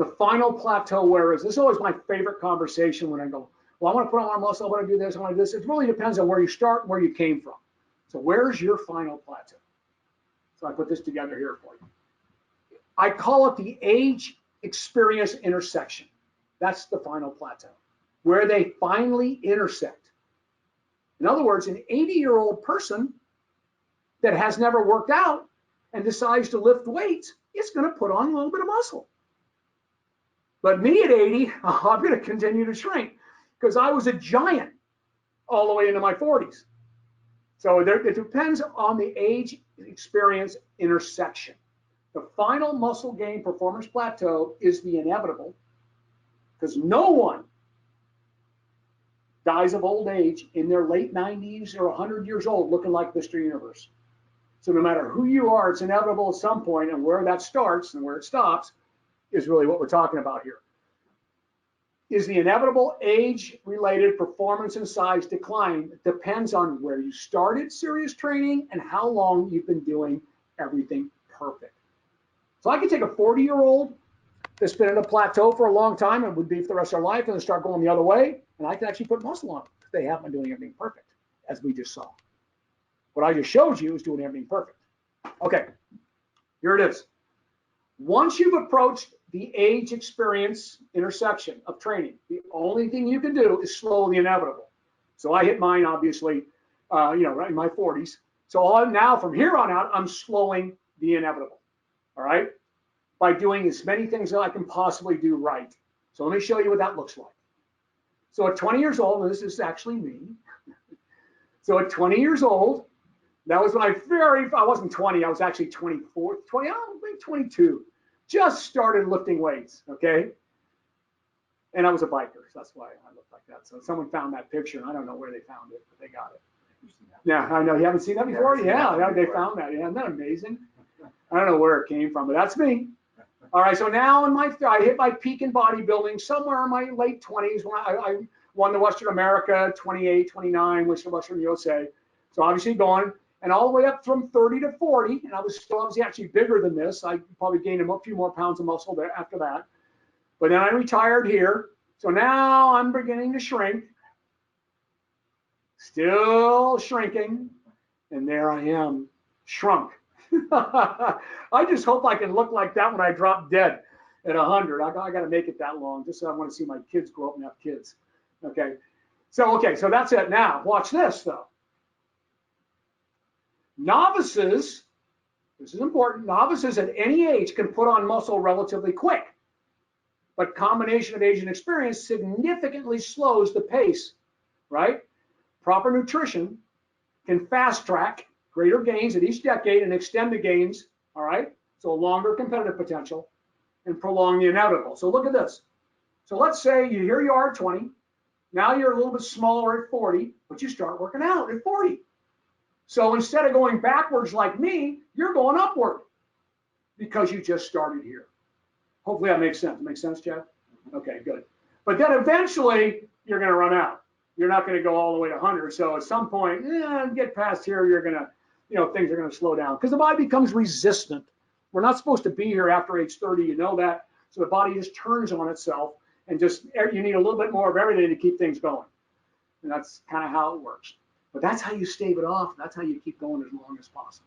The final plateau, where is this? Is always my favorite conversation when I go, well, I want to put on more muscle, I want to do this, I want to do this. It really depends on where you start and where you came from. So where's your final plateau? So I put this together here for you. I call it the age experience intersection. That's the final plateau, where they finally intersect. In other words, an 80-year-old person that has never worked out and decides to lift weights is going to put on a little bit of muscle. But me at 80, I'm going to continue to shrink because I was a giant all the way into my 40s. So it depends on the age experience intersection. The final muscle gain performance plateau is the inevitable, because no one dies of old age in their late 90s or 100 years old looking like Mr. Universe. So no matter who you are, it's inevitable at some point, and where that starts and where it stops is really what we're talking about here. Is the inevitable age-related performance and size decline. It depends on where you started serious training and how long you've been doing everything perfect. So I could take a 40-year-old that's been in a plateau for a long time and would be for the rest of their life, and then start going the other way, and I can actually put muscle on them if they haven't been doing everything perfect, as we just saw. What I just showed you is doing everything perfect. Okay, here it is. Once you've approached the age experience intersection of training, the only thing you can do is slow the inevitable. So I hit mine, obviously, right in my 40s. So now from here on out, I'm slowing the inevitable, all right, by doing as many things that I can possibly do right. So let me show you what that looks like. So at 20 years old, and this is actually me. So at 20 years old, that was when I wasn't 20, I was actually 24, 22. Just started lifting weights, okay? And I was a biker, so that's why I looked like that. So someone found that picture, and I don't know where they found it, but they got it. Yeah, I know. You haven't seen that before? Yeah, they found that. Yeah, isn't that amazing? I don't know where it came from, but that's me. All right, so now I hit my peak in bodybuilding somewhere in my late 20s when I won the Western America, 28, 29, Western USA. So obviously going, and all the way up from 30 to 40, and I was still obviously actually bigger than this. I probably gained a few more pounds of muscle there after that. But then I retired here. So now I'm beginning to shrink. Still shrinking. And there I am, shrunk. I just hope I can look like that when I drop dead at 100. I got to make it that long, just so I want to see my kids grow up and have kids. Okay, so that's it. Now, watch this, though. Novices, this is important, novices at any age can put on muscle relatively quick, but combination of age and experience significantly slows the pace, right? Proper nutrition can fast track greater gains at each decade and extend the gains, all right? So a longer competitive potential and prolong the inevitable. So look at this. So let's say here you are at 20, now you're a little bit smaller at 40, but you start working out at 40. So instead of going backwards like me, you're going upward because you just started here. Hopefully that makes sense. Makes sense, Jeff? Okay, good. But then eventually you're going to run out. You're not going to go all the way to 100. So at some point, get past here, you're going to, things are going to slow down because the body becomes resistant. We're not supposed to be here after age 30. You know that. So the body just turns on itself, and just you need a little bit more of everything to keep things going. And that's kind of how it works. But that's how you stave it off. That's how you keep going as long as possible.